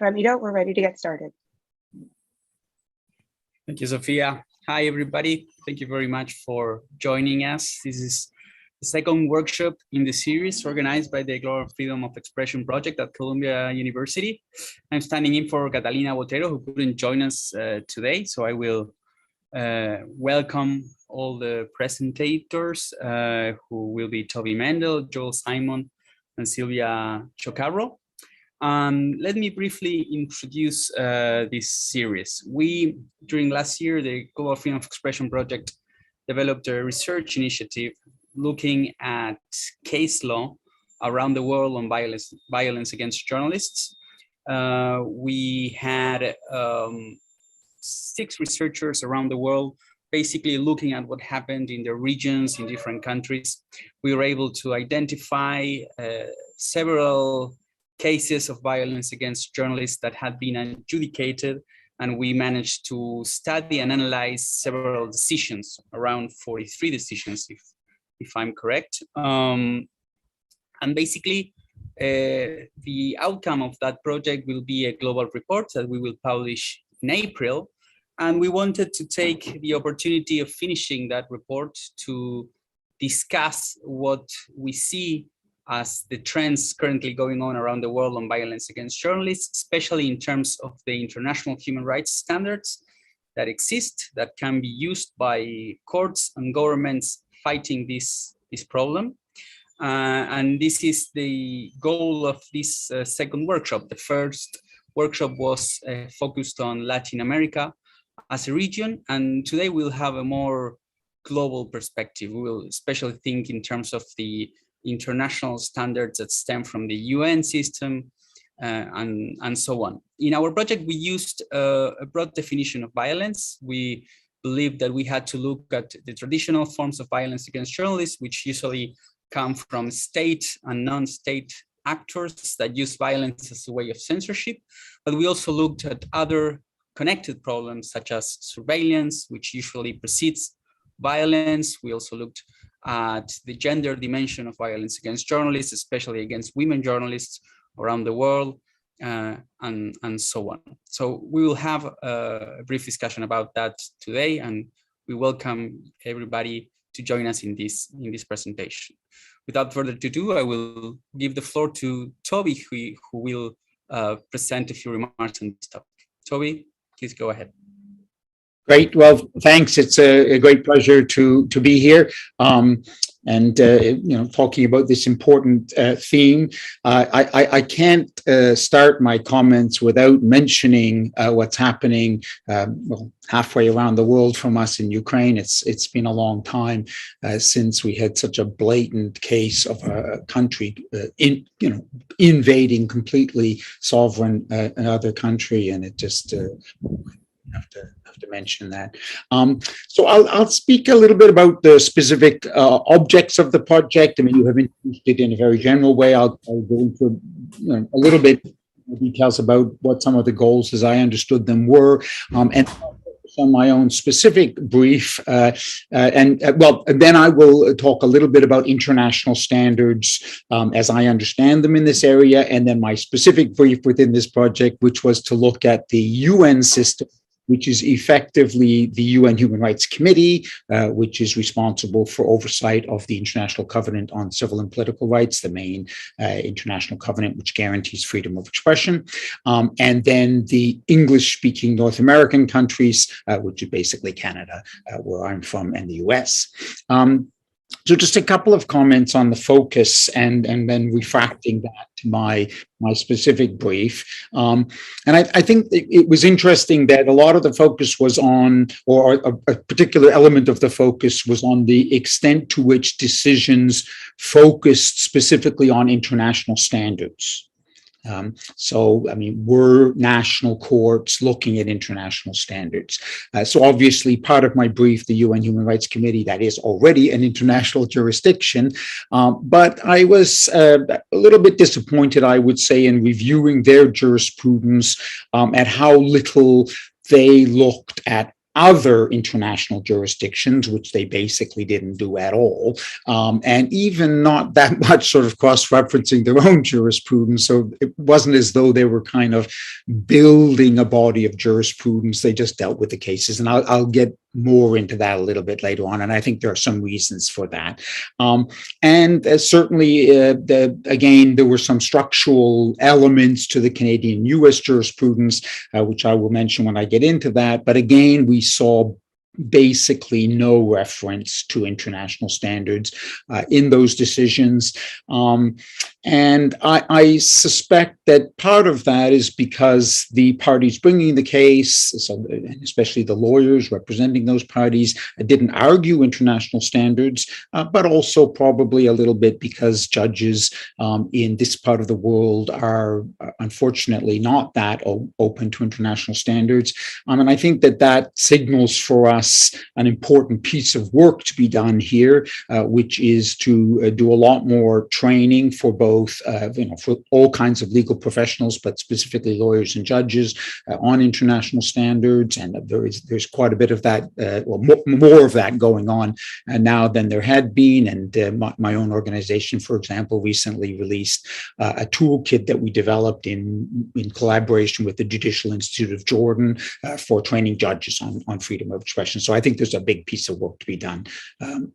Ramiro, we're ready to get started. Thank you, Sophia. Hi, everybody. Thank you very much for joining us. This is the second workshop in the series organized by the Global Freedom of Expression Project at Columbia University. I'm standing in for Catalina Botero, who couldn't join us today. So I will welcome all the presentators who will be Toby Mendel, Joel Simon, and Sylvia Chocaro. Let me briefly introduce this series. We, during last year, the Global Freedom of Expression Project developed a research initiative looking at case law around the world on violence against journalists. We had 6 researchers around the world basically looking at what happened in the regions in different countries. We were able to identify several cases of violence against journalists that had been adjudicated, and we managed to study and analyze several decisions, around 43 decisions, if I'm correct. And basically, the outcome of that project will be a global report that we will publish in April. And we wanted to take the opportunity of finishing that report to discuss what we see as the trends currently going on around the world on violence against journalists, especially in terms of the international human rights standards that exist, that can be used by courts and governments fighting this problem. And this is the goal of this second workshop. The first workshop was focused on Latin America as a region, and today we'll have a more global perspective. We will especially think in terms of the international standards that stem from the UN system and so on. In our project, we used a broad definition of violence. We believed that we had to look at the traditional forms of violence against journalists, which usually come from state and non-state actors that use violence as a way of censorship. But we also looked at other connected problems such as surveillance, which usually precedes violence. We also looked at the gender dimension of violence against journalists, especially against women journalists around the world, and so on. So we will have a brief discussion about that today, and we welcome everybody to join us in this presentation. Without further ado, I will give the floor to Toby, who will present a few remarks on this topic. Toby, please go ahead. Great. Well, thanks. It's a great pleasure to be here. Talking about this important theme. I can't start my comments without mentioning what's happening halfway around the world from us in Ukraine. It's been a long time since we had such a blatant case of a country invading completely sovereign another country, and it just have to mention that. So I'll speak a little bit about the specific objects of the project. I mean, you have introduced it in a very general way. I'll go into a little bit more details about what some of the goals, as I understood them, were, and on my own specific brief, and then I will talk a little bit about international standards as I understand them in this area, and then my specific brief within this project, which was to look at the UN system, which is effectively the UN Human Rights Committee, which is responsible for oversight of the International Covenant on Civil and Political Rights, the main international covenant which guarantees freedom of expression, and then the English-speaking North American countries, which is basically Canada, where I'm from, and the US. So just a couple of comments on the focus and then refracting that to my specific brief. And I think it was interesting that a lot of the focus was on, or a particular element of the focus was on the extent to which decisions focused specifically on international standards. So, I mean, were national courts looking at international standards? So obviously part of my brief, the UN Human Rights Committee, that is already an international jurisdiction, but I was a little bit disappointed, I would say, in reviewing their jurisprudence at how little they looked at other international jurisdictions, which they basically didn't do at all, and even not that much sort of cross-referencing their own jurisprudence. So it wasn't as though they were kind of building a body of jurisprudence. They just dealt with the cases, and I'll get more into that a little bit later on, and I think there are some reasons for that. And certainly, again, there were some structural elements to the Canadian-US jurisprudence, which I will mention when I get into that. But again, we saw basically no reference to international standards in those decisions. And I suspect that part of that is because the parties bringing the case, so especially the lawyers representing those parties, didn't argue international standards, but also probably a little bit because judges in this part of the world are unfortunately not that open to international standards. And I think that that signals for us an important piece of work to be done here, which is to do a lot more training for both, for all kinds of legal professionals, but specifically lawyers and judges on international standards. And there's quite a bit of that, more of that going on now than there had been. And my own organization, for example, recently released a toolkit that we developed in collaboration with the Judicial Institute of Jordan for training judges on freedom of expression. So I think there's a big piece of work to be done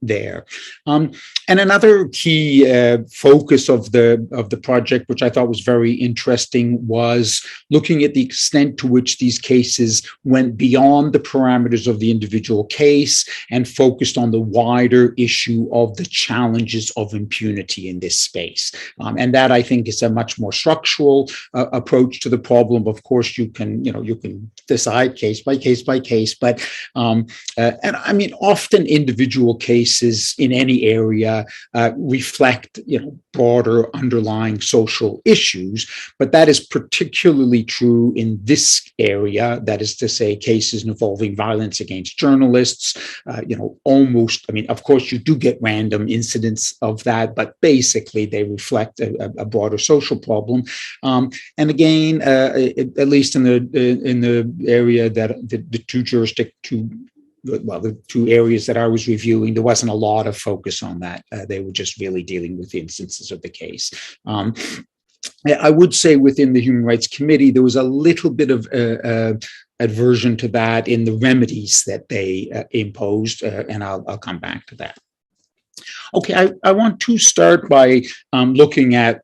there. And another key focus of the project, which I thought was very interesting, was looking at the extent to which these cases went beyond the parameters of the individual case and focused on the wider issue of the challenges of impunity in this space. And that, I think, is a much more structural approach to the problem. Of course, you can decide case by case by case, but and I mean, often individual cases in any area reflect, broader underlying social issues, but that is particularly true in this area. That is to say, cases involving violence against journalists. Of course, you do get random incidents of that, but basically they reflect a broader social problem. And again, at least in the area that the two areas that I was reviewing, there wasn't a lot of focus on that. They were just really dealing with the instances of the case. I would say within the Human Rights Committee, there was a little bit of aversion to that in the remedies that they imposed, and I'll come back to that. Okay, I want to start by looking at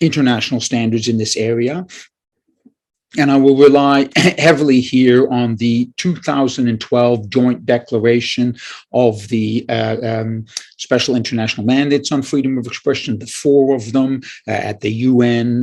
international standards in this area. And I will rely heavily here on the 2012 joint declaration of the Special International Mandates on Freedom of Expression, the four of them at the UN,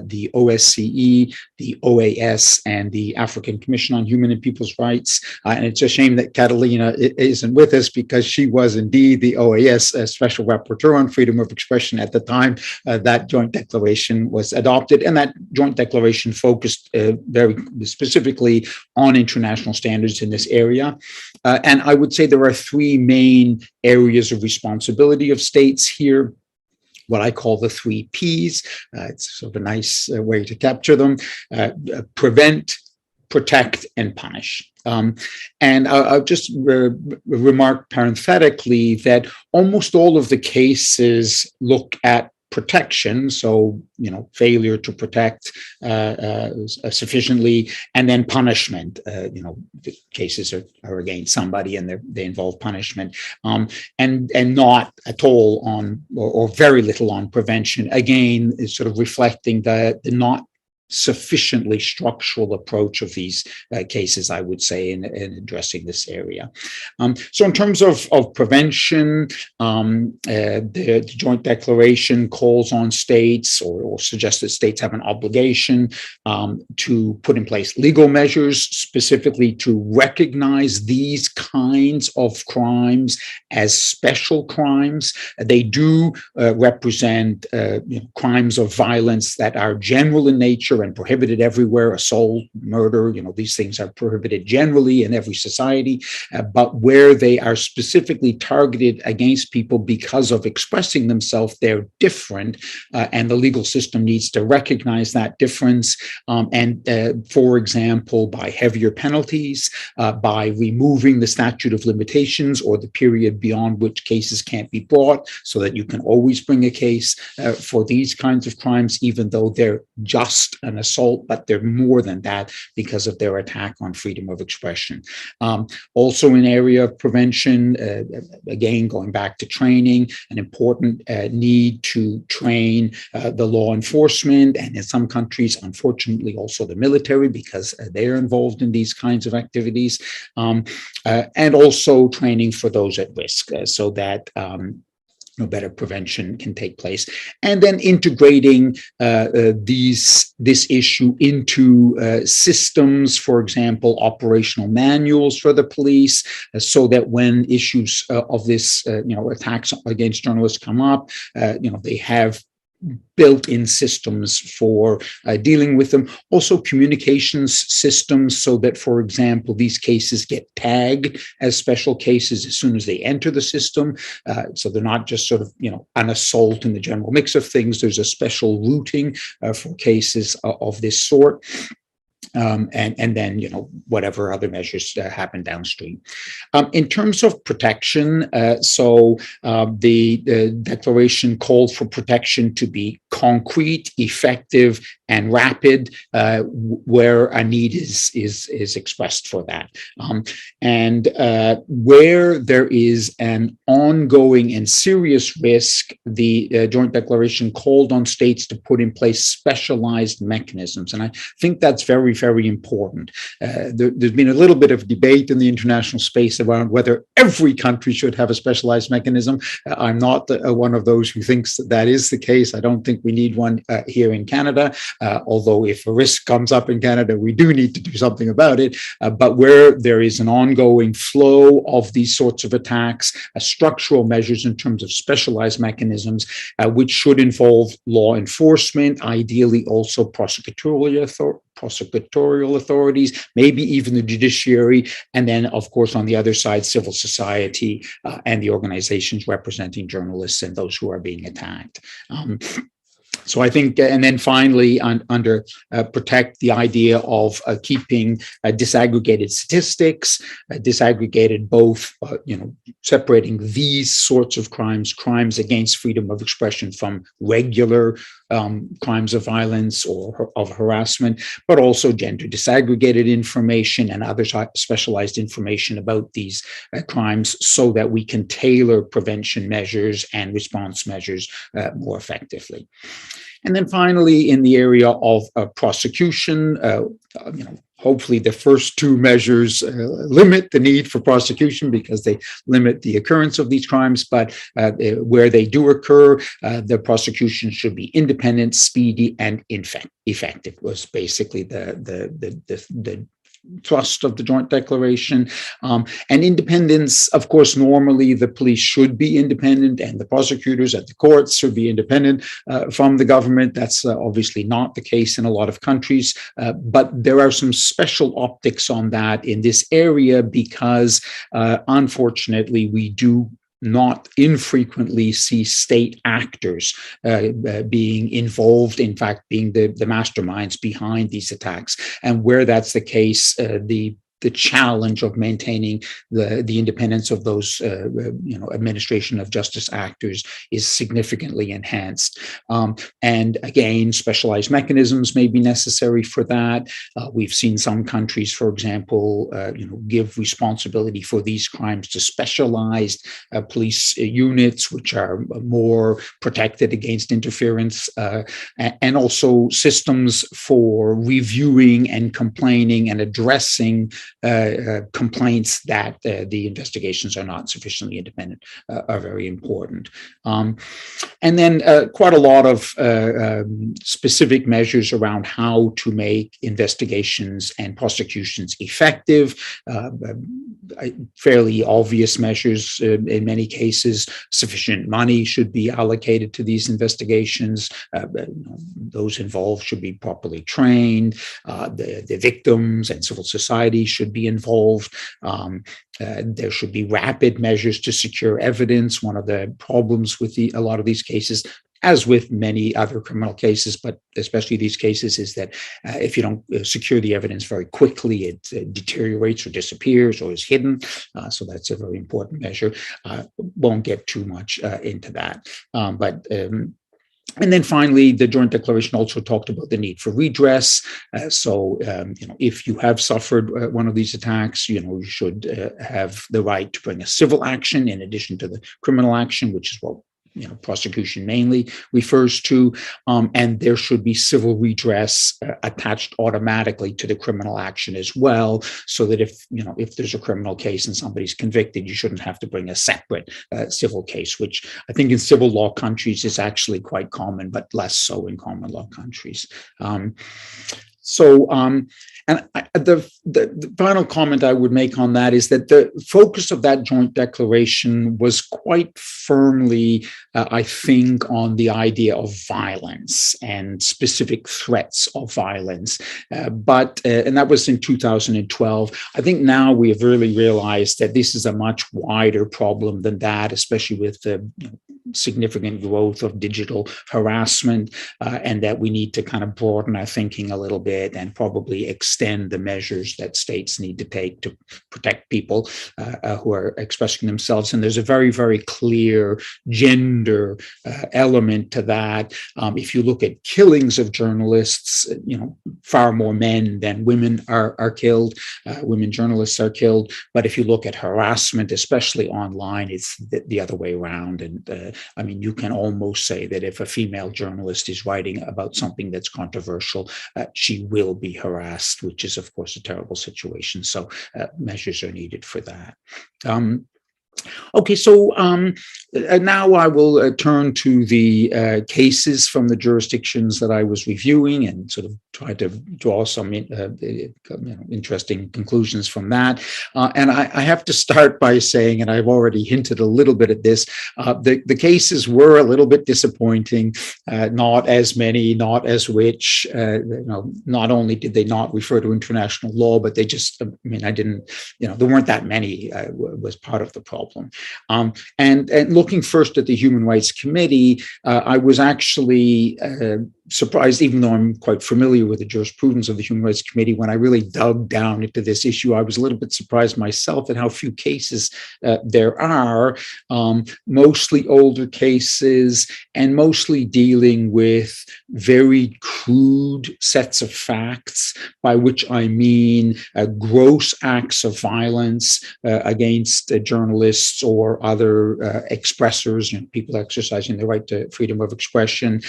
the OSCE, the OAS, and the African Commission on Human and People's Rights. And it's a shame that Catalina isn't with us, because she was indeed the OAS Special Rapporteur on Freedom of Expression at the time that joint declaration was adopted. And that joint declaration focused very specifically on international standards in this area. And I would say there are three main areas of responsibility of states here, what I call the three Ps. It's sort of a nice way to capture them: prevent, protect, and punish. And I'll just remark parenthetically that almost all of the cases look at protection, so failure to protect sufficiently, and then punishment. The cases are against somebody and they involve punishment, and not at all on, or very little on, prevention. Again, is sort of reflecting the not sufficiently structural approach of these cases, I would say, in addressing this area. So in terms of prevention, the joint declaration calls on states, or suggests that states have an obligation to put in place legal measures, specifically to recognize these kinds of crimes as special crimes. They do represent crimes of violence that are general in nature, torture and prohibited everywhere, assault, murder, these things are prohibited generally in every society, but where they are specifically targeted against people because of expressing themselves, they're different, and the legal system needs to recognize that difference, for example, by heavier penalties, by removing the statute of limitations or the period beyond which cases can't be brought, so that you can always bring a case for these kinds of crimes, even though they're just an assault, but they're more than that because of their attack on freedom of expression. Also in area of prevention, again, going back to training, an important need to train the law enforcement, and in some countries, unfortunately, also the military, because they're involved in these kinds of activities, and also training for those at risk, so that better prevention can take place, and then integrating this issue into systems, for example, operational manuals for the police, so that when issues of this, attacks against journalists come up, they have built-in systems for dealing with them. Also communications systems, so that, for example, these cases get tagged as special cases as soon as they enter the system. So they're not just sort of, an assault in the general mix of things. There's a special routing for cases of this sort. And then, whatever other measures happen downstream. In terms of protection, the declaration called for protection to be concrete, effective, and rapid, where a need is expressed for that. And where there is an ongoing and serious risk, the Joint Declaration called on states to put in place specialized mechanisms. And I think that's very, very important. There's been a little bit of debate in the international space around whether every country should have a specialized mechanism. I'm not one of those who thinks that is the case. I don't think we need one here in Canada, although if a risk comes up in Canada, we do need to do something about it. But where there is an ongoing flow of these sorts of attacks, structural measures in terms of specialized mechanisms, which should involve law enforcement, ideally also prosecutorial authorities, maybe even the judiciary, and then, of course, on the other side, civil society and the organizations representing journalists and those who are being attacked. So I think, and then finally, under protect, the idea of keeping disaggregated statistics, disaggregated both, separating these sorts of crimes against freedom of expression from regular crimes of violence or of harassment, but also gender disaggregated information and other specialized information about these crimes, so that we can tailor prevention measures and response measures more effectively. And then finally, in the area of prosecution, hopefully the first two measures limit the need for prosecution because they limit the occurrence of these crimes, but where they do occur, the prosecution should be independent, speedy, and effective, was basically the thrust of the Joint Declaration. And independence, of course, normally the police should be independent and the prosecutors at the courts should be independent from the government. That's obviously not the case in a lot of countries, but there are some special optics on that in this area because, unfortunately, we do not infrequently see state actors being involved, in fact, being the masterminds behind these attacks. And where that's the case, the challenge of maintaining the independence of those, administration of justice actors is significantly enhanced. And again, specialized mechanisms may be necessary for that. We've seen some countries, for example, give responsibility for these crimes to specialized police units, which are more protected against interference, and also systems for reviewing and complaining and addressing complaints that the investigations are not sufficiently independent are very important. And then quite a lot of specific measures around how to make investigations and prosecutions effective, fairly obvious measures in many cases. Sufficient money should be allocated to these investigations. Those involved should be properly trained. The victims and civil society should be involved. There should be rapid measures to secure evidence. One of the problems with a lot of these cases, as with many other criminal cases, but especially these cases, is that if you don't secure the evidence very quickly, it deteriorates or disappears or is hidden. So that's a very important measure. Won't get too much into that. And then finally, the Joint Declaration also talked about the need for redress. If you have suffered one of these attacks, you should have the right to bring a civil action in addition to the criminal action, which is what prosecution mainly refers to, and there should be civil redress attached automatically to the criminal action as well, so that if there's a criminal case and somebody's convicted, you shouldn't have to bring a separate civil case, which I think in civil law countries is actually quite common, but less so in common law countries. And the final comment I would make on that is that the focus of that joint declaration was quite firmly, I think, on the idea of violence and specific threats of violence. And that was in 2012. I think now we have really realized that this is a much wider problem than that, especially with the significant growth of digital harassment, and that we need to kind of broaden our thinking a little bit and probably extend the measures that states need to take to protect people who are expressing themselves. And there's a very, very clear gender element to that. If you look at killings of journalists, far more men than women are killed. Women journalists are killed. But if you look at harassment, especially online, it's the other way around. And you can almost say that if a female journalist is writing about something that's controversial, she will be harassed, which is, of course, a terrible situation. So measures are needed for that. Okay, so now I will turn to the cases from the jurisdictions that I was reviewing and sort of try to draw some interesting conclusions from that. And I have to start by saying, and I've already hinted a little bit at this, the cases were a little bit disappointing. Not as many, not as rich. Not only did they not refer to international law, but they just, I didn't, there weren't that many, was part of the problem. And looking first at the Human Rights Committee, I was actually surprised, even though I'm quite familiar with the jurisprudence of the Human Rights Committee, when I really dug down into this issue, I was a little bit surprised myself at how few cases there are, mostly older cases and mostly dealing with very crude sets of facts, by which I mean gross acts of violence against journalists or other expressors, people exercising their right to freedom of expression,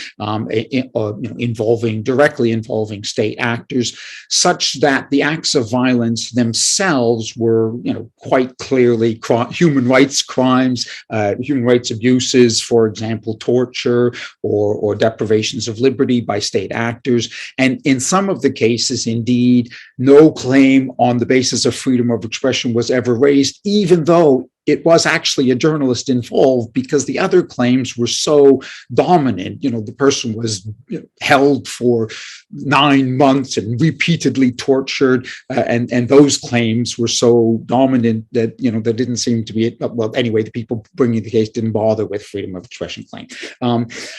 directly involving state actors, such that the acts of violence themselves were, quite clearly human rights crimes, human rights abuses, for example, torture or deprivations of liberty by state actors. And in some of the cases, indeed, no claim on the basis of freedom of expression was ever raised, even though it was actually a journalist involved, because the other claims were so dominant. The person was held for 9 months and repeatedly tortured, and those claims were so dominant that there didn't seem to be. Well, anyway, the people bringing the case didn't bother with freedom of expression claim.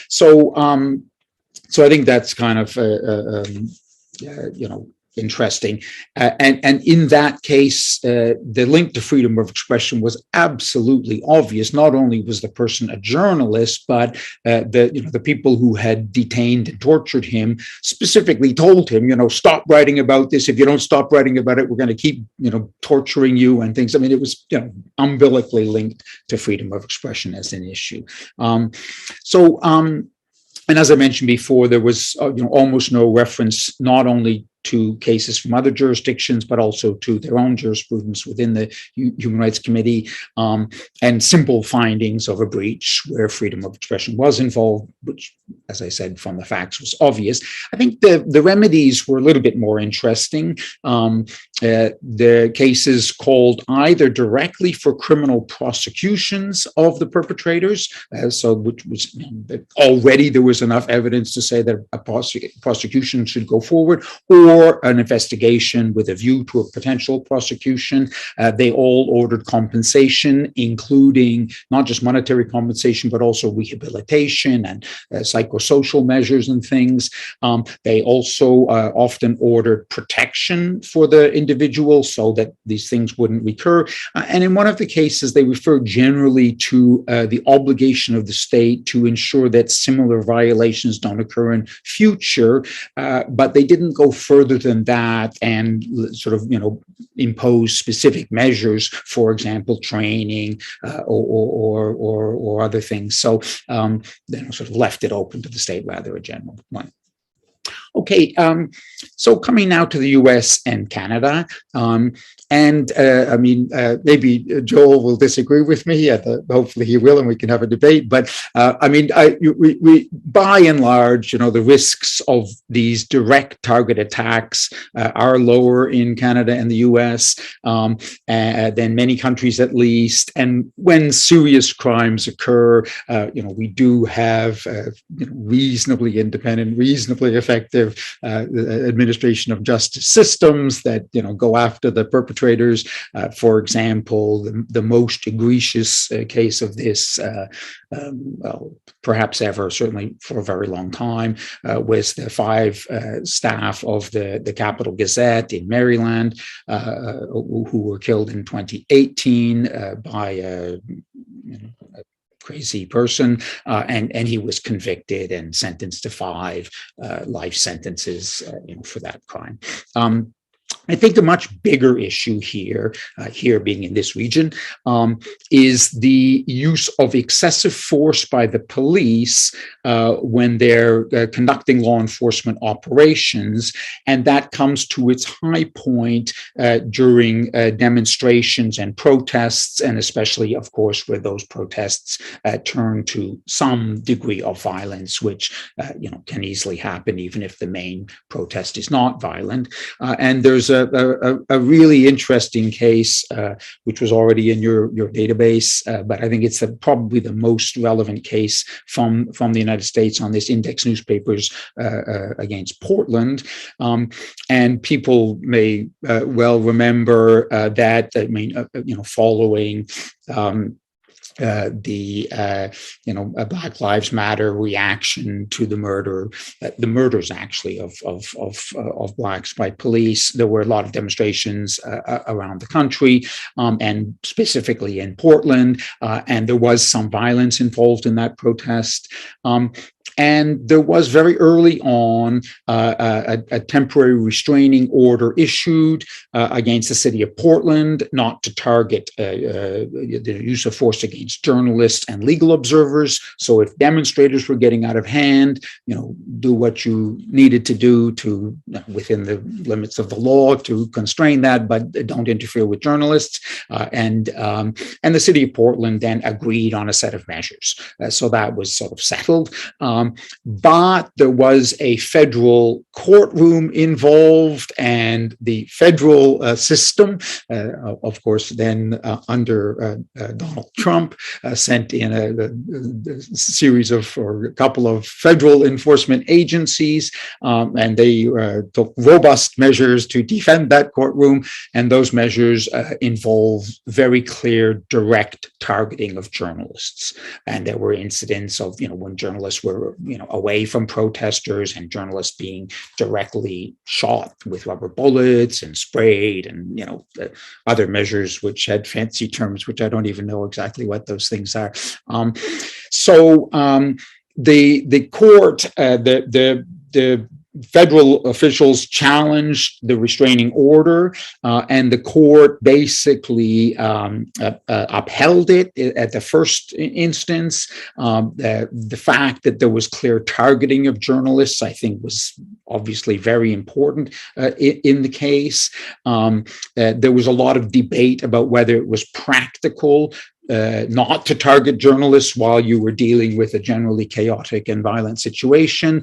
So I think that's kind of interesting. And in that case, the link to freedom of expression was absolutely obvious. Not only was the person a journalist, but the people who had detained and tortured him specifically told him, stop writing about this. If you don't stop writing about it, we're going to keep, torturing you and things. It was, umbilically linked to freedom of expression as an issue. And as I mentioned before, there was almost no reference not only to cases from other jurisdictions, but also to their own jurisprudence within the Human Rights Committee, and simple findings of a breach where freedom of expression was involved, which, as I said, from the facts was obvious. I think the remedies were a little bit more interesting. The cases called either directly for criminal prosecutions of the perpetrators, which was already there was enough evidence to say that a prosecution should go forward, or an investigation with a view to a potential prosecution. They all ordered compensation, including not just monetary compensation, but also rehabilitation and psychosocial measures and things. They also often ordered protection for the individual so that these things wouldn't recur. And in one of the cases, they referred generally to the obligation of the state to ensure that similar violations don't occur in future, but they didn't go further than that and sort of, impose specific measures, for example, training or other things. So then sort of left it open to the state, rather a general one. Okay, so coming now to the US and Canada, maybe Joel will disagree with me. Hopefully he will, and we can have a debate. But we by and large, the risks of these direct target attacks are lower in Canada and the US than many countries, at least. And when serious crimes occur, we do have reasonably independent, reasonably effective administration of justice systems that go after the perpetrators. For example, the most egregious case of this, perhaps ever, certainly for a very long time, was the 5 staff of the Capital Gazette in Maryland who were killed in 2018 by a crazy person, and he was convicted and sentenced to 5 life sentences, for that crime. I think a much bigger issue here being in this region, is the use of excessive force by the police when they're conducting law enforcement operations. And that comes to its high point during demonstrations and protests, and especially, of course, where those protests turn to some degree of violence, which can easily happen even if the main protest is not violent. And there's a really interesting case, which was already in your database, but I think it's probably the most relevant case from the United States on this, Index newspapers against Portland. And people may well remember that, following a Black Lives Matter reaction to the murders actually of Blacks by police. There were a lot of demonstrations around the country, and specifically in Portland, and there was some violence involved in that protest. And there was very early on a temporary restraining order issued against the city of Portland not to target the use of force against journalists and legal observers. So if demonstrators were getting out of hand, do what you needed to do to, within the limits of the law, to constrain that, but don't interfere with journalists. And the city of Portland then agreed on a set of measures. So that was sort of settled. But there was a federal courtroom involved, and the federal system, of course, then under Donald Trump, sent in a series of, or a couple of federal enforcement agencies, and they took robust measures to defend that courtroom. And those measures involve very clear, direct targeting of journalists. And there were incidents of, when journalists were, away from protesters, and journalists being directly shot with rubber bullets and sprayed, and other measures which had fancy terms, which I don't even know exactly what those things are. The court, the federal officials challenged the restraining order, and the court basically upheld it at the first instance. The fact that there was clear targeting of journalists, I think, was obviously very important in the case. There was a lot of debate about whether it was practical not to target journalists while you were dealing with a generally chaotic and violent situation.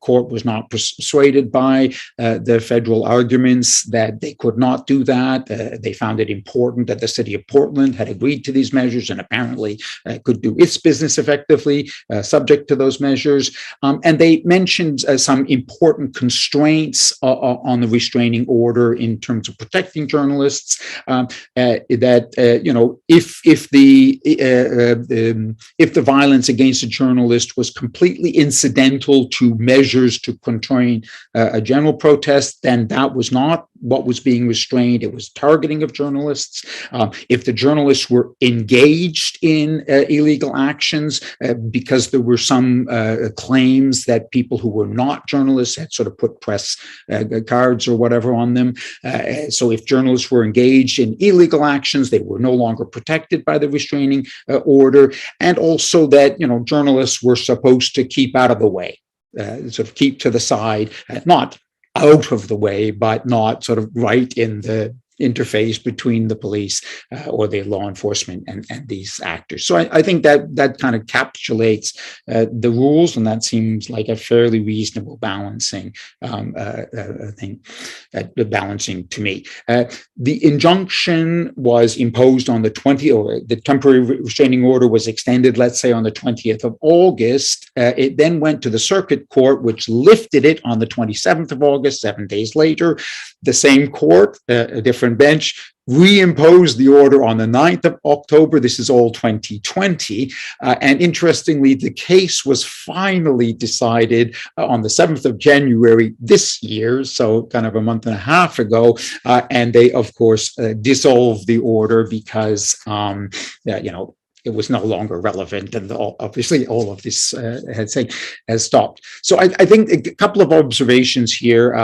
Court was not persuaded by the federal arguments that they could not do that. They found it important that the city of Portland had agreed to these measures and apparently could do its business effectively, subject to those measures. And they mentioned some important constraints on the restraining order in terms of protecting journalists, that, you know, if the violence against a journalist was completely incidental to measures to contain a general protest, then that was not what was being restrained. It was targeting of journalists. If the journalists were engaged in illegal actions because there were some claims that people who were not journalists had sort of put press cards or whatever on them. So if journalists were engaged in illegal actions, they were no longer protected by the restraining order. And also that, you know, journalists were supposed to keep out of the way, sort of keep to the side, not out of the way, but not sort of right in the interface between the police or the law enforcement and these actors. So I think that kind of encapsulates the rules, and that seems like a fairly reasonable balancing thing, balancing to me. The injunction was imposed on the 20th, or the temporary restraining order was extended, let's say, on the 20th of August. It then went to the circuit court, which lifted it on the 27th of August, 7 days later. The same court, a different bench, reimposed the order on the 9th of October. This is all 2020. And interestingly, the case was finally decided on the 7th of January this year, so kind of a month and a half ago. And they, of course, dissolved the order because, you know, it was no longer relevant, and obviously all of this has stopped. So I think a couple of observations here.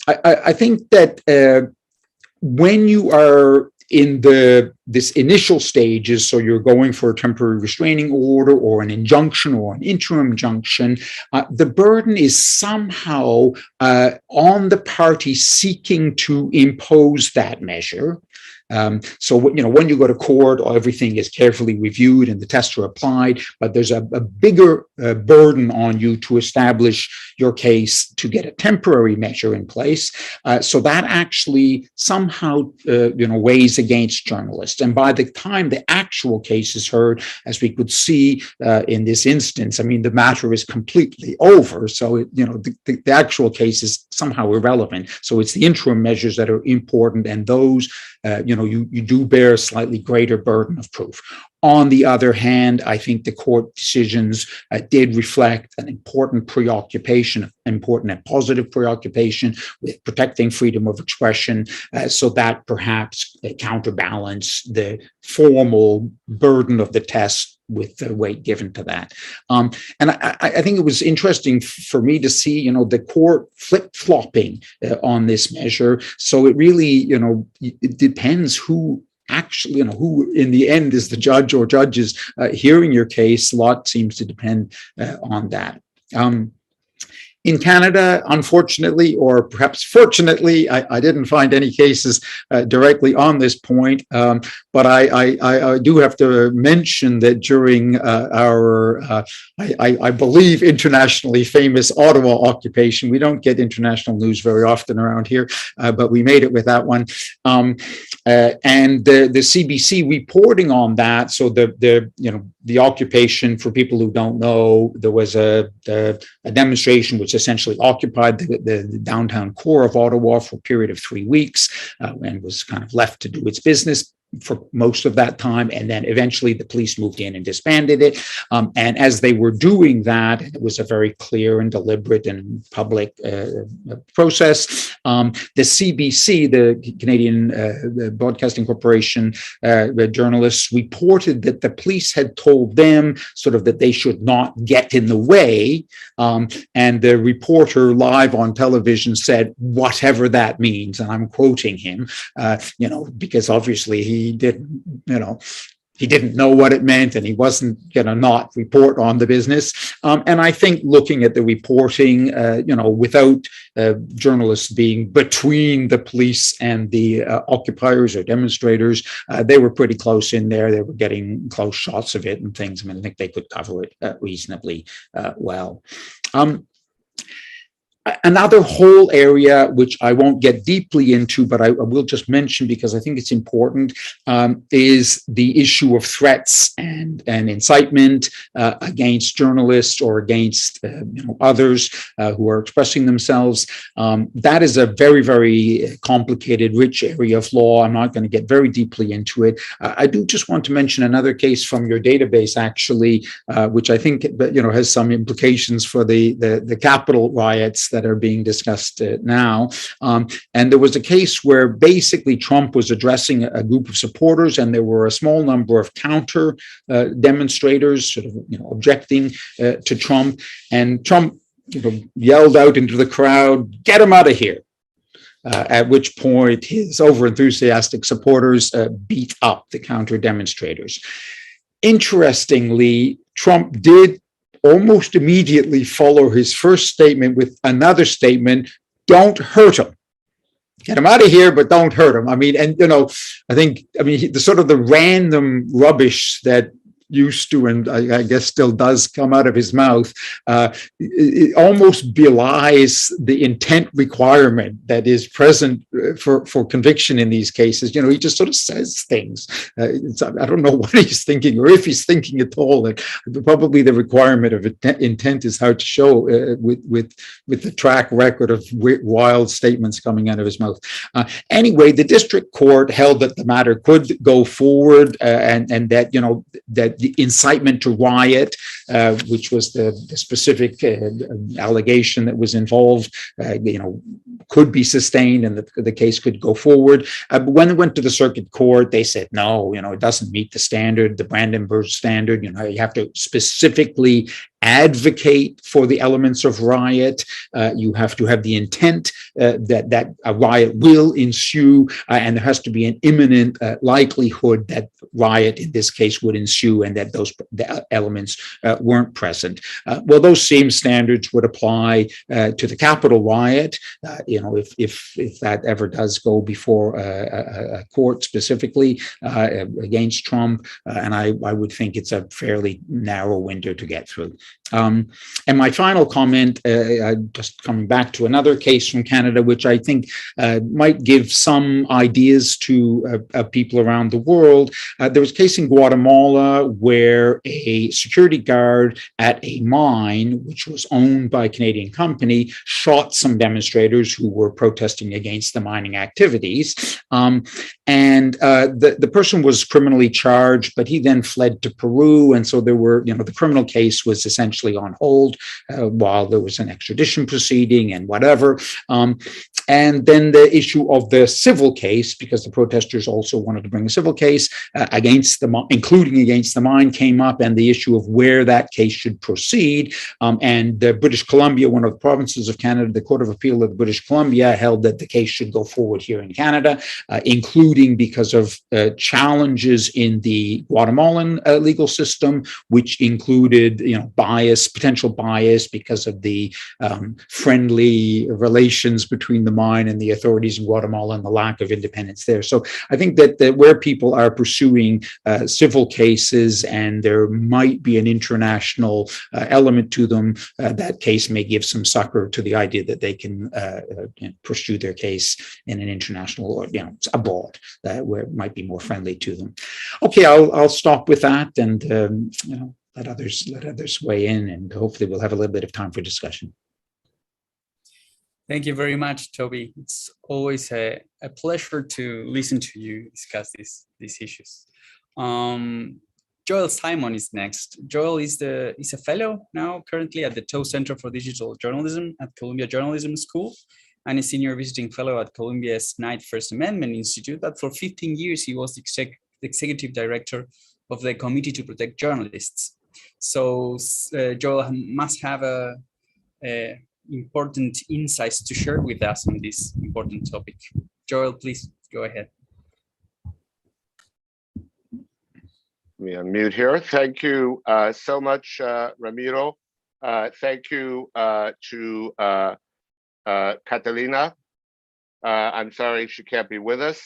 I think that when you are in this initial stages, so you're going for a temporary restraining order or an injunction or an interim injunction, the burden is somehow on the party seeking to impose that measure. So, you know, when you go to court, everything is carefully reviewed and the tests are applied, but there's a bigger burden on you to establish your case to get a temporary measure in place. So that actually somehow, you know, weighs against journalists. And by the time the actual case is heard, as we could see in this instance, I mean, the matter is completely over. So, you know, the actual case is somehow irrelevant. So it's the interim measures that are important, and those, you know, you do bear a slightly greater burden of proof. On the other hand, I think the court decisions did reflect an important preoccupation, important and positive preoccupation with protecting freedom of expression, so that perhaps counterbalance the formal burden of the test with the weight given to that. And I think it was interesting for me to see, you know, the court flip-flopping on this measure. So it really, you know, it depends who actually, you know, who in the end is the judge or judges hearing your case. A lot seems to depend on that. In Canada, unfortunately, or perhaps fortunately, I didn't find any cases directly on this point, but I do have to mention that during our, I believe, internationally famous Ottawa occupation, we don't get international news very often around here, but we made it with that one. And the CBC reporting on that, so the occupation, for people who don't know, there was a demonstration which essentially occupied the downtown core of Ottawa for a period of 3 weeks and was kind of left to do its business. for most of that time, and then eventually the police moved in and disbanded it. And as they were doing that, it was a very clear and deliberate and public process. The CBC, the Canadian Broadcasting Corporation, the journalists reported that the police had told them sort of that they should not get in the way. And the reporter live on television said, whatever that means. And I'm quoting him, because obviously he didn't know what it meant, and he wasn't going to not report on the business. And I think looking at the reporting, without journalists being between the police and the occupiers or demonstrators, they were pretty close in there. They were getting close shots of it and things. I mean, I think they could cover it reasonably well. Another whole area, which I won't get deeply into, but I will just mention because I think it's important, is the issue of threats and incitement against journalists or against others who are expressing themselves. That is a very, very complicated, rich area of law. I'm not going to get very deeply into it. I do just want to mention another case from your database, actually, which I think has some implications for the Capitol riots that are being discussed now. And there was a case where basically Trump was addressing a group of supporters, and there were a small number of counter demonstrators sort of objecting to Trump. And Trump yelled out into the crowd, "Get him out of here." At which point his over-enthusiastic supporters beat up the counter demonstrators. Interestingly, Trump did almost immediately follow his first statement with another statement: "Don't hurt him. Get him out of here, but don't hurt him." I mean, and the sort of the random rubbish that used to, and I guess still does, come out of his mouth, it almost belies the intent requirement that is present for conviction in these cases. He just sort of says things. I don't know what he's thinking, or if he's thinking at all. Probably the requirement of intent is hard to show with the track record of wild statements coming out of his mouth. Anyway, the district court held that the matter could go forward, and that that the incitement to riot, which was the specific allegation that was involved, could be sustained, and the case could go forward. But when it went to the circuit court, they said, no, it doesn't meet the standard, the Brandenburg standard. You have to specifically advocate for the elements of riot. You have to have the intent that a riot will ensue, and there has to be an imminent likelihood that riot in this case would ensue, and that the elements weren't present. Well, those same standards would apply to the Capitol riot, if that ever does go before a court specifically against Trump, and I would think it's a fairly narrow window to get through. And my final comment, just coming back to another case from Canada, which I think might give some ideas to people around the world. There was a case in Guatemala where a security guard at a mine, which was owned by a Canadian company, shot some demonstrators who were protesting against the mining activities. And the person was criminally charged, but he then fled to Peru. And so there were, the criminal case was essentially on hold while there was an extradition proceeding and whatever. And then the issue of the civil case, because the protesters also wanted to bring a civil case including against the mine, came up, and the issue of where that case should proceed. And British Columbia, one of the provinces of Canada, the Court of Appeal of British Columbia, held that the case should go forward here in Canada, including because of challenges in the Guatemalan legal system, which included, potential bias because of the friendly relations between the mine and the authorities in Guatemala and the lack of independence there. So I think that where people are pursuing civil cases and there might be an international element to them, that case may give some succor to the idea that they can pursue their case in an international, or abroad, where it might be more friendly to them. Okay, I'll stop with that, and let others weigh in, and hopefully we'll have a little bit of time for discussion. Thank you very much, Toby. It's always a pleasure to listen to you discuss these issues. Joel Simon is next. Joel is a fellow now currently at the Tow Center for Digital Journalism at Columbia Journalism School, and a senior visiting fellow at Columbia's Knight First Amendment Institute. That for 15 years he was the executive director of the Committee to Protect Journalists. So Joel must have a important insights to share with us on this important topic. Joel, please go ahead. Let me unmute here. Thank you so much, Ramiro. Thank you to Catalina. I'm sorry she can't be with us.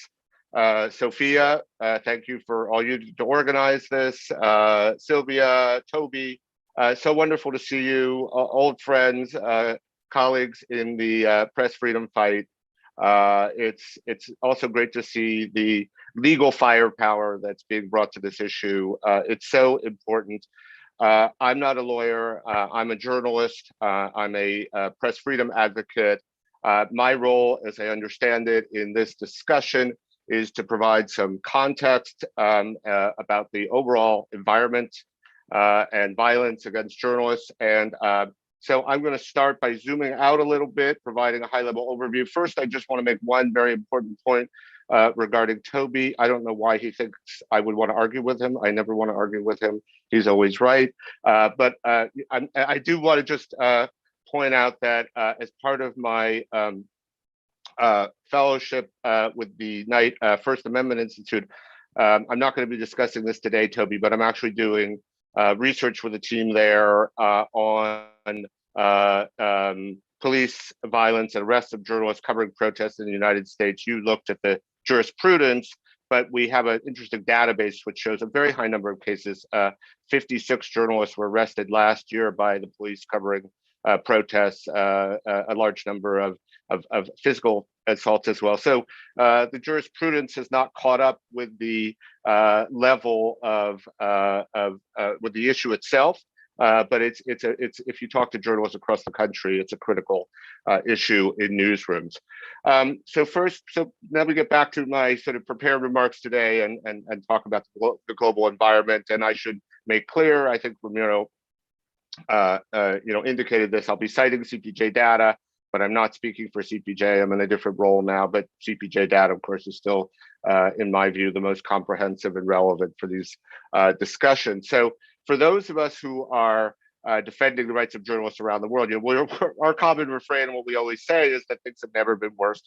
Sophia, thank you for all you did to organize this. Sylvia, Toby, so wonderful to see you, old friends, colleagues in the press freedom fight. It's also great to see the legal firepower that's being brought to this issue. It's so important. I'm not a lawyer. I'm a journalist. I'm a press freedom advocate. My role, as I understand it in this discussion, is to provide some context about the overall environment and violence against journalists. And so I'm going to start by zooming out a little bit, providing a high-level overview. First, I just want to make one very important point regarding Toby. I don't know why he thinks I would want to argue with him. I never want to argue with him. He's always right. But I do want to just point out that as part of my fellowship with the Knight First Amendment Institute, I'm not going to be discussing this today, Toby, but I'm actually doing research with a team there on police violence and arrests of journalists covering protests in the United States. You looked at the jurisprudence, but we have an interesting database which shows a very high number of cases. 56 journalists were arrested last year by the police covering protests, a large number of physical assaults as well. So the jurisprudence has not caught up with the level of with the issue itself. But it's if you talk to journalists across the country, it's a critical issue in newsrooms. So now we get back to my sort of prepared remarks today and talk about the global environment. And I should make clear, I think Ramiro indicated this. I'll be citing CPJ data, but I'm not speaking for CPJ. I'm in a different role now, but CPJ data, of course, is still, in my view, the most comprehensive and relevant for these discussions. So for those of us who are defending the rights of journalists around the world, our common refrain and what we always say is that things have never been worse.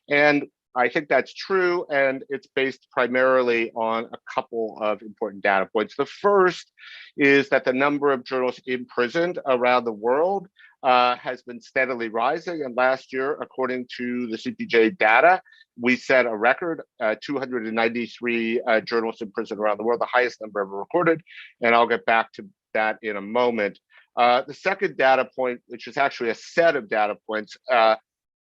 And I think that's true, and it's based primarily on a couple of important data points. The first is that the number of journalists imprisoned around the world has been steadily rising. And last year, according to the CPJ data, we set a record, 293 journalists in prison around the world, the highest number ever recorded. And I'll get back to that in a moment. The second data point, which is actually a set of data points,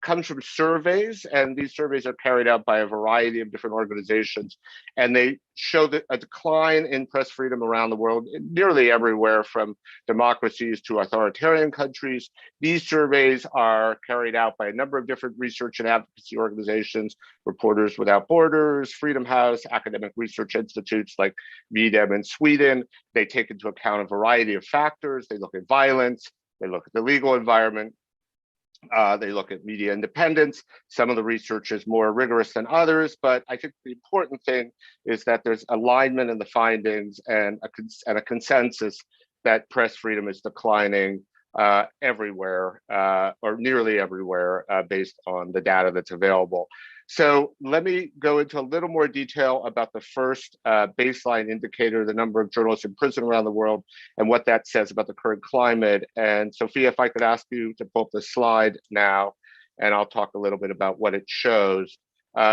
comes from surveys, and these surveys are carried out by a variety of different organizations, and they show a decline in press freedom around the world, nearly everywhere from democracies to authoritarian countries. These surveys are carried out by a number of different research and advocacy organizations, Reporters Without Borders, Freedom House, academic research institutes like VDEM in Sweden. They take into account a variety of factors. They look at violence, they look at the legal environment, they look at media independence. Some of the research is more rigorous than others, but I think the important thing is that there's alignment in the findings and a consensus that press freedom is declining everywhere, or nearly everywhere, based on the data that's available. So let me go into a little more detail about the first baseline indicator, the number of journalists in prison around the world, and what that says about the current climate. And Sophia, if I could ask you to pull up the slide now, and I'll talk a little bit about what it shows.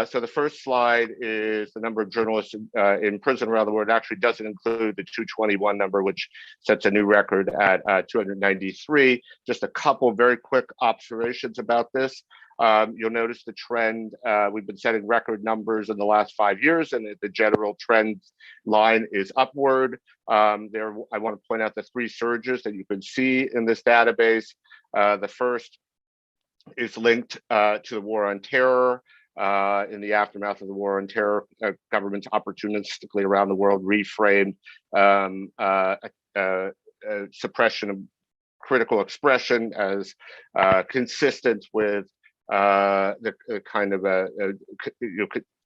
So the first slide is the number of journalists in prison around the world. It actually doesn't include the 221 number, which sets a new record at 293. Just a couple very quick observations about this. You'll notice the trend. We've been setting record numbers in the last 5 years, and the general trend line is upward. I want to point out the three surges that you can see in this database. The first is linked to the war on terror. In the aftermath of the war on terror, governments opportunistically around the world reframed suppression of critical expression as consistent with the kind of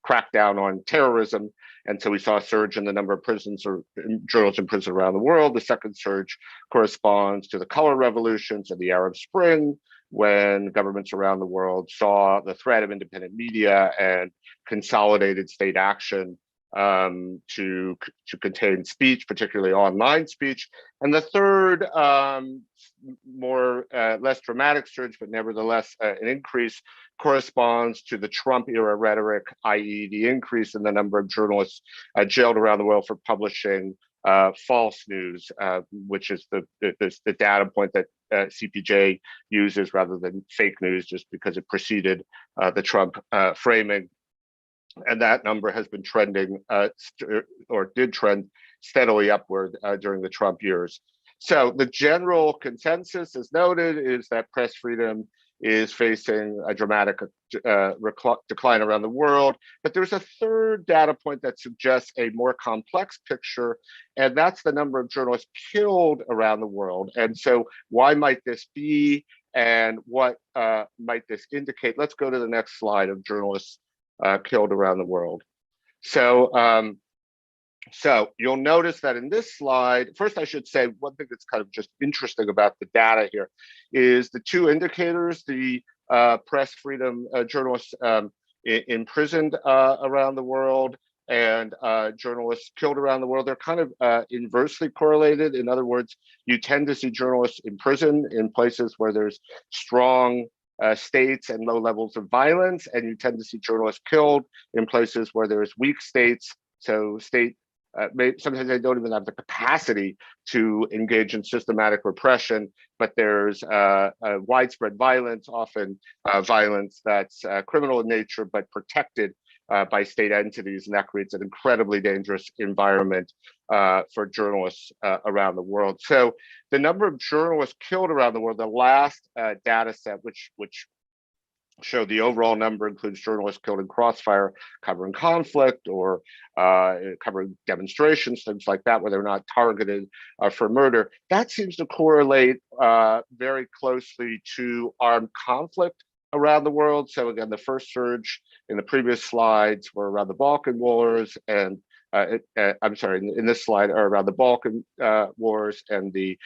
crackdown on terrorism. And so we saw a surge in the number of prisons or journalists in prison around the world. The second surge corresponds to the color revolutions of the Arab Spring, when governments around the world saw the threat of independent media and consolidated state action to contain speech, particularly online speech. And the third, less dramatic surge, but nevertheless an increase, corresponds to the Trump era rhetoric, i.e. the increase in the number of journalists jailed around the world for publishing false news, which is the data point that CPJ uses rather than fake news, just because it preceded the Trump framing. And that number has been trending, or did trend steadily upward during the Trump years. So the general consensus, as noted, is that press freedom is facing a dramatic decline around the world. But there's a third data point that suggests a more complex picture, and that's the number of journalists killed around the world. And so why might this be, and what might this indicate? Let's go to the next slide of journalists killed around the world. So, so you'll notice that in this slide, first I should say one thing that's kind of just interesting about the data here is the two indicators, the press freedom journalists imprisoned around the world and journalists killed around the world. They're kind of inversely correlated. In other words, you tend to see journalists imprisoned in places where there's strong states and low levels of violence, and you tend to see journalists killed in places where there's weak states. So sometimes they don't even have the capacity to engage in systematic repression, but there's widespread violence, often violence that's criminal in nature, but protected by state entities, and that creates an incredibly dangerous environment for journalists around the world. So the number of journalists killed around the world, the last data set, which showed the overall number, includes journalists killed in crossfire covering conflict or covering demonstrations, things like that, where they're not targeted for murder. That seems to correlate very closely to armed conflict around the world. So again, the first surge in the previous slides were around the Balkan Wars, and I'm sorry, in this slide are around the Balkan Wars and the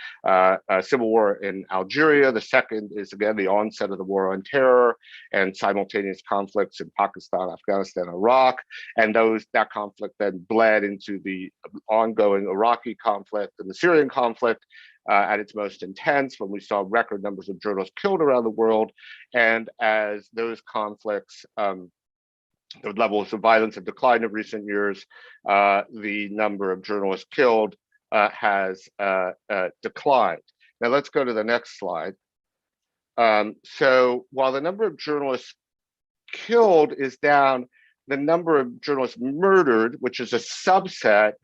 civil war in Algeria. The second is again the onset of the war on terror and simultaneous conflicts in Pakistan, Afghanistan, Iraq, and that conflict then bled into the ongoing Iraqi conflict and the Syrian conflict. At its most intense, when we saw record numbers of journalists killed around the world. And as those conflicts, the levels of violence have declined in recent years, the number of journalists killed has declined. Now let's go to the next slide. So while the number of journalists killed is down, the number of journalists murdered, which is a subset,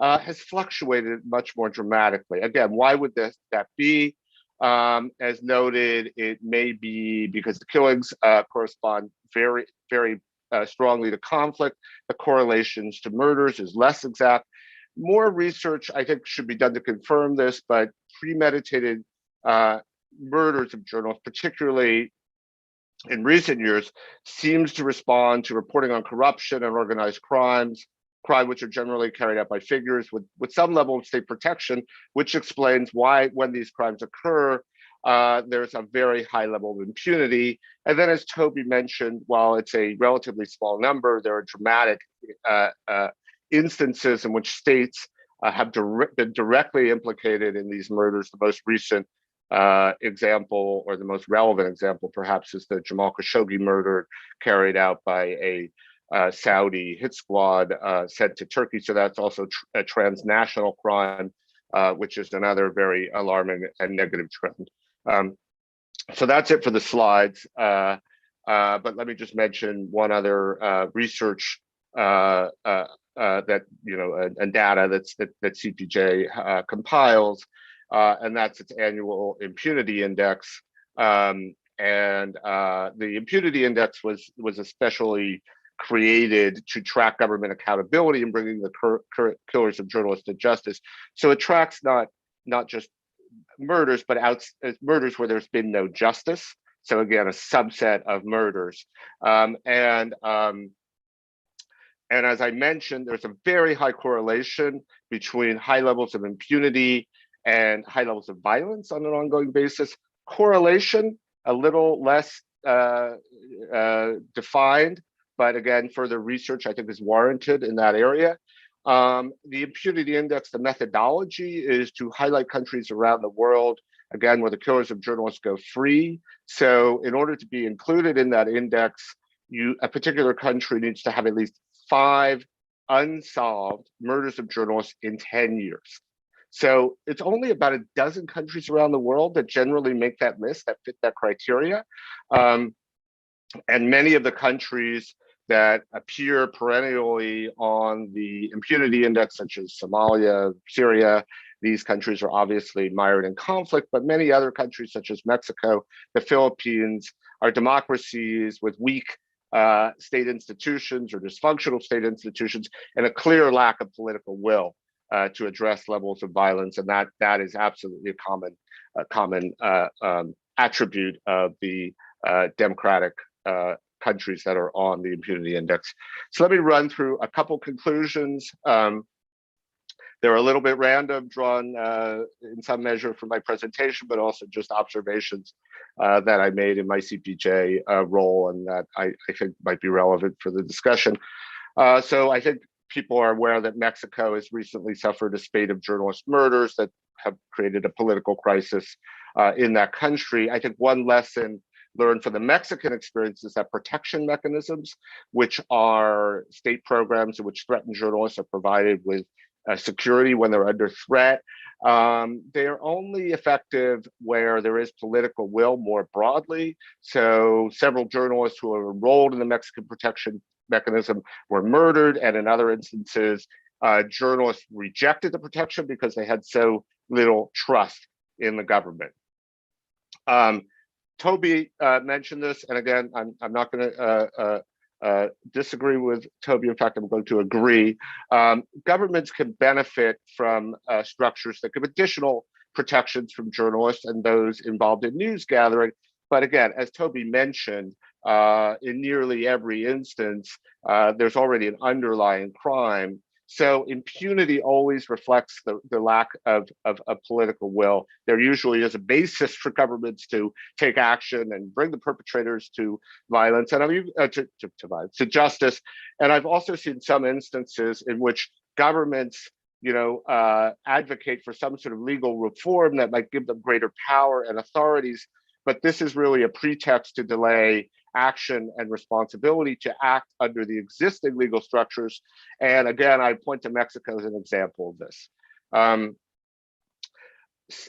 has fluctuated much more dramatically. Again, why would that be? As noted, it may be because the killings correspond very, very strongly to conflict. The correlations to murders is less exact. More research, I think, should be done to confirm this, but premeditated murders of journalists, particularly in recent years, seems to respond to reporting on corruption and organized crime, which are generally carried out by figures with some level of state protection, which explains why, when these crimes occur, there's a very high level of impunity. And then, as Toby mentioned, while it's a relatively small number, there are dramatic instances in which states have been directly implicated in these murders. The most recent example, or the most relevant example, perhaps, is the Jamal Khashoggi murder carried out by a Saudi hit squad sent to Turkey. So that's also a transnational crime, which is another very alarming and negative trend. So that's it for the slides. But let me just mention one other research that, and data that CPJ compiles, and that's its annual Impunity Index. and the Impunity Index was especially created to track government accountability and bringing the current killers of journalists to justice. So it tracks not just murders, but murders where there's been no justice. So again, a subset of murders. And as I mentioned, there's a very high correlation between high levels of impunity and high levels of violence on an ongoing basis. Correlation, a little less defined, but again, further research I think is warranted in that area. The Impunity Index, the methodology is to highlight countries around the world, again, where the killers of journalists go free. So in order to be included in that index, a particular country needs to have at least 5 unsolved murders of journalists in 10 years. So it's only about a dozen countries around the world that generally make that list, that fit that criteria. And many of the countries that appear perennially on the Impunity Index, such as Somalia, Syria, these countries are obviously mired in conflict, but many other countries such as Mexico, the Philippines, are democracies with weak state institutions or dysfunctional state institutions and a clear lack of political will to address levels of violence. And that is absolutely a common attribute of the democratic countries that are on the Impunity Index. So let me run through a couple conclusions. They're a little bit random, drawn in some measure from my presentation, but also just observations that I made in my CPJ role and that I think might be relevant for the discussion. So I think people are aware that Mexico has recently suffered a spate of journalist murders that have created a political crisis in that country. I think one lesson learned from the Mexican experience is that protection mechanisms, which are state programs in which threatened journalists are provided with security when they're under threat, they're only effective where there is political will more broadly. So several journalists who are enrolled in the Mexican protection mechanism were murdered, and in other instances, journalists rejected the protection because they had so little trust in the government. Toby mentioned this, and again, I'm not going to disagree with Toby. In fact, I'm going to agree. Governments can benefit from structures that give additional protections from journalists and those involved in news gathering. But again, as Toby mentioned, in nearly every instance, there's already an underlying crime. So impunity always reflects the lack of political will. There usually is a basis for governments to take action and bring the perpetrators to violence and to justice. And I've also seen some instances in which governments, advocate for some sort of legal reform that might give them greater power and authorities. But this is really a pretext to delay action and responsibility to act under the existing legal structures. And again, I point to Mexico as an example of this.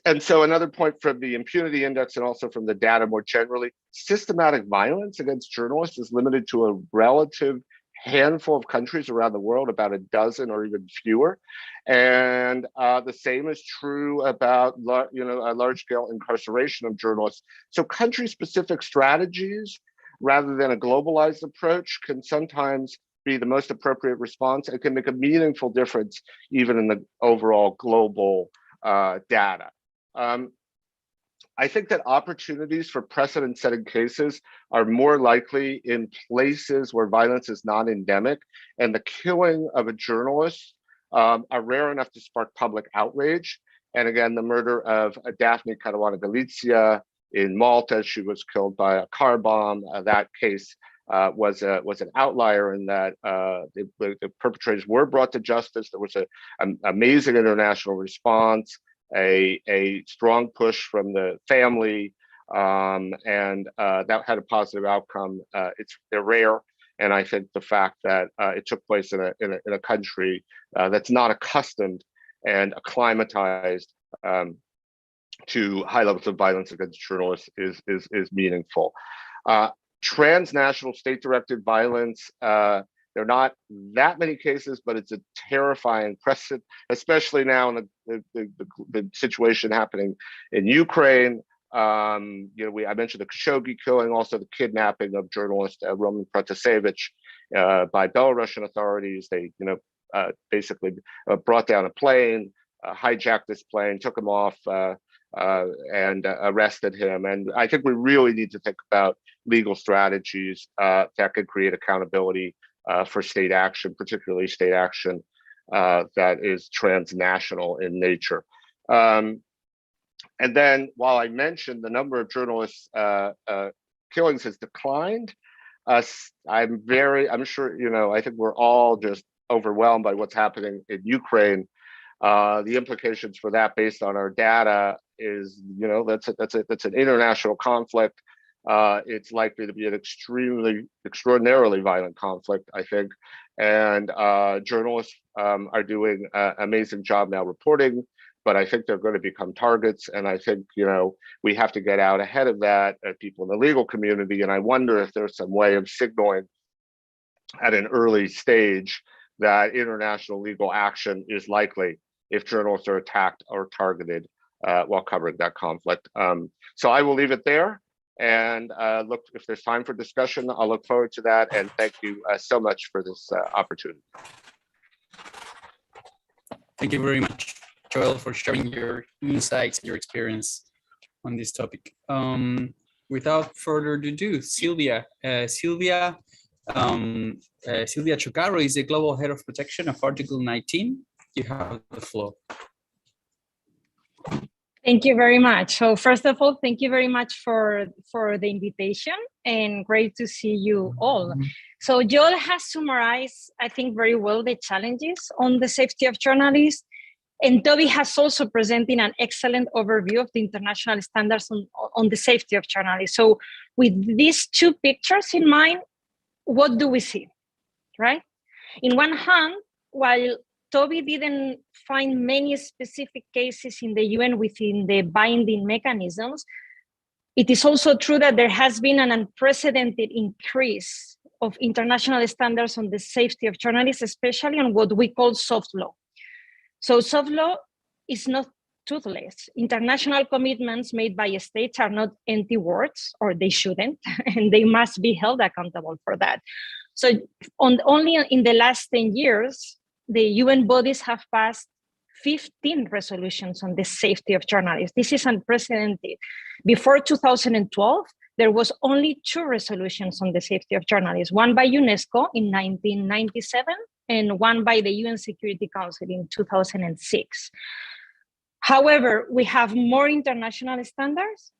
And so another point from the Impunity Index and also from the data more generally, systematic violence against journalists is limited to a relative handful of countries around the world, about a dozen or even fewer. And the same is true about a large-scale incarceration of journalists. So country-specific strategies, rather than a globalized approach, can sometimes be the most appropriate response and can make a meaningful difference even in the overall global data. I think that opportunities for precedent-setting cases are more likely in places where violence is not endemic, and the killing of a journalist are rare enough to spark public outrage. And again, the murder of Daphne Caruana Galizia in Malta, she was killed by a car bomb. That case was an outlier in that the perpetrators were brought to justice. There was an amazing international response, a strong push from the family, and that had a positive outcome. They're rare, and I think the fact that it took place in a country that's not accustomed and acclimatized to high levels of violence against journalists is meaningful. Transnational state-directed violence, there are not that many cases, but it's a terrifying precedent, especially now in the situation happening in Ukraine. I mentioned the Khashoggi killing, also the kidnapping of journalist Roman Protasevich by Belarusian authorities. They, basically brought down a plane, hijacked this plane, took him off, and arrested him. And I think we really need to think about legal strategies that could create accountability for state action, particularly state action that is transnational in nature. And then, while I mentioned the number of journalists killings has declined, I'm sure, I think we're all just overwhelmed by what's happening in Ukraine. The implications for that, based on our data, is that's an international conflict. It's likely to be an extraordinarily violent conflict, I think, and journalists are doing an amazing job now reporting, but I think they're going to become targets. And I think, we have to get out ahead of that at people in the legal community. And I wonder if there's some way of signaling at an early stage that international legal action is likely if journalists are attacked or targeted while covering that conflict. So I will leave it there. And look, if there's time for discussion, I'll look forward to that. And thank you so much for this opportunity. Thank you very much, Joel, for sharing your insights, your experience on this topic. Without further ado, Sylvia Chocaro is the Global Head of Protection of Article 19. You have the floor. Thank you very much. So first of all, thank you very much for the invitation, and great to see you all. So Joel has summarized, I think, very well the challenges on the safety of journalists. And Toby has also presented an excellent overview of the international standards on the safety of journalists. So with these two pictures in mind, what do we see, right? In one hand, while Toby didn't find many specific cases in the UN within the binding mechanisms, it is also true that there has been an unprecedented increase of international standards on the safety of journalists, especially on what we call soft law. So soft law is not toothless. International commitments made by states are not empty words, or they shouldn't, and they must be held accountable for that. So only in the last 10 years, the UN bodies have passed 15 resolutions on the safety of journalists. This is unprecedented. Before 2012, there was only 2 resolutions on the safety of journalists, one by UNESCO in 1997 and one by the UN Security Council in 2006. However, we have more international standards,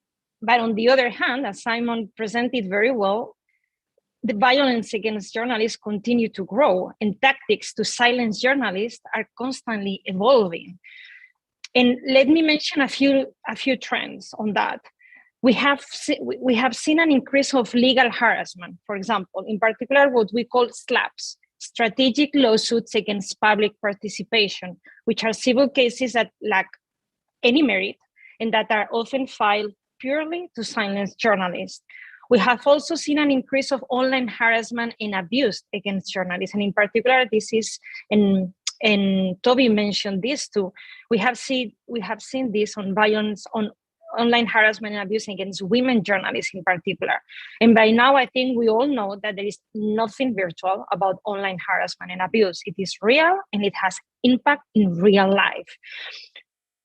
but on the other hand, as Simon presented very well, the violence against journalists continue to grow, and tactics to silence journalists are constantly evolving. And let me mention a few trends on that. We have seen an increase of legal harassment, for example, in particular what we call SLAPs, strategic lawsuits against public participation, which are civil cases that lack any merit and that are often filed purely to silence journalists. We have also seen an increase of online harassment and abuse against journalists. And in particular, this is, and Toby mentioned this too, we have seen this on violence, on online harassment and abuse against women journalists in particular. And by now, I think we all know that there is nothing virtual about online harassment and abuse. It is real and it has impact in real life.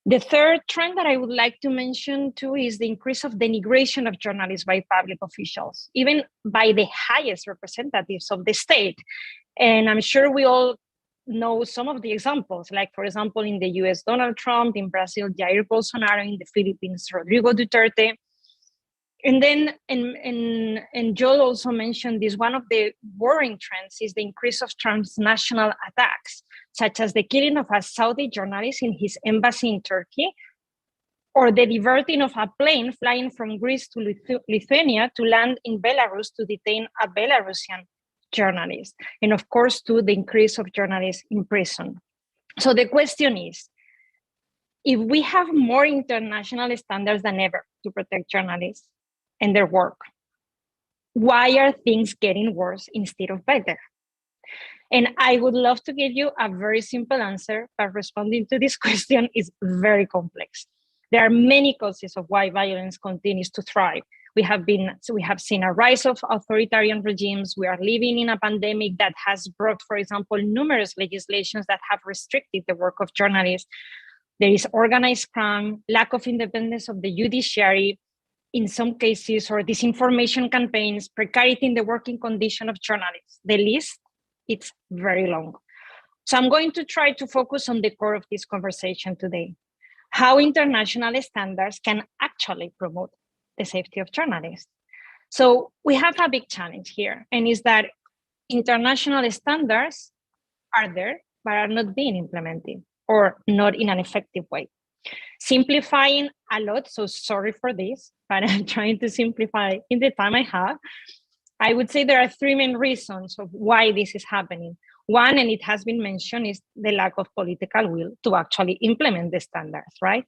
The third trend that I would like to mention too is the increase of denigration of journalists by public officials, even by the highest representatives of the state. And I'm sure we all know some of the examples, like for example, in the US, Donald Trump, in Brazil, Jair Bolsonaro, in the Philippines, Rodrigo Duterte. And then, and Joel also mentioned this, one of the worrying trends is the increase of transnational attacks, such as the killing of a Saudi journalist in his embassy in Turkey, or the diverting of a plane flying from Greece to Lithuania to land in Belarus to detain a Belarusian journalist, and of course, to the increase of journalists in prison. So the question is, if we have more international standards than ever to protect journalists and their work, why are things getting worse instead of better? And I would love to give you a very simple answer, but responding to this question is very complex. There are many causes of why violence continues to thrive. We have seen a rise of authoritarian regimes. We are living in a pandemic that has brought, for example, numerous legislations that have restricted the work of journalists. There is organized crime, lack of independence of the judiciary in some cases, or disinformation campaigns, precarity in the working condition of journalists. The list, it's very long. So I'm going to try to focus on the core of this conversation today, how international standards can actually promote the safety of journalists. So we have a big challenge here, and is that international standards are there, but are not being implemented, or not in an effective way. Simplifying a lot, so sorry for this, but I'm trying to simplify in the time I have. I would say there are three main reasons of why this is happening. One, and it has been mentioned, is the lack of political will to actually implement the standards, right?